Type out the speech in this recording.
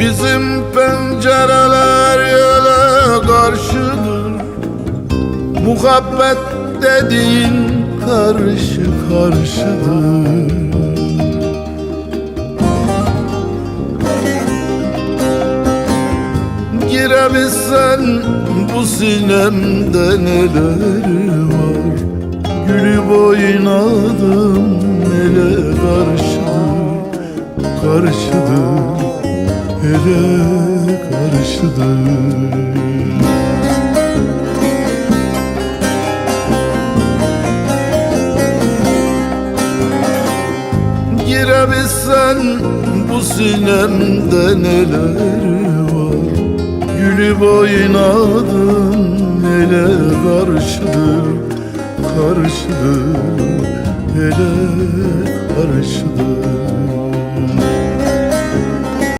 Bizim pencereler yele karşıdır. Muhabbet dediğin karşı karşıdır. Girebilsen bu sinemde neler var. Gülüp oynadım ele karşıdır, karşıdır, ele karşıdır. Girebilsen bu sinemde neler var. Gülüp oynadım ele karşıdır, karşıdır, ele karşıdır.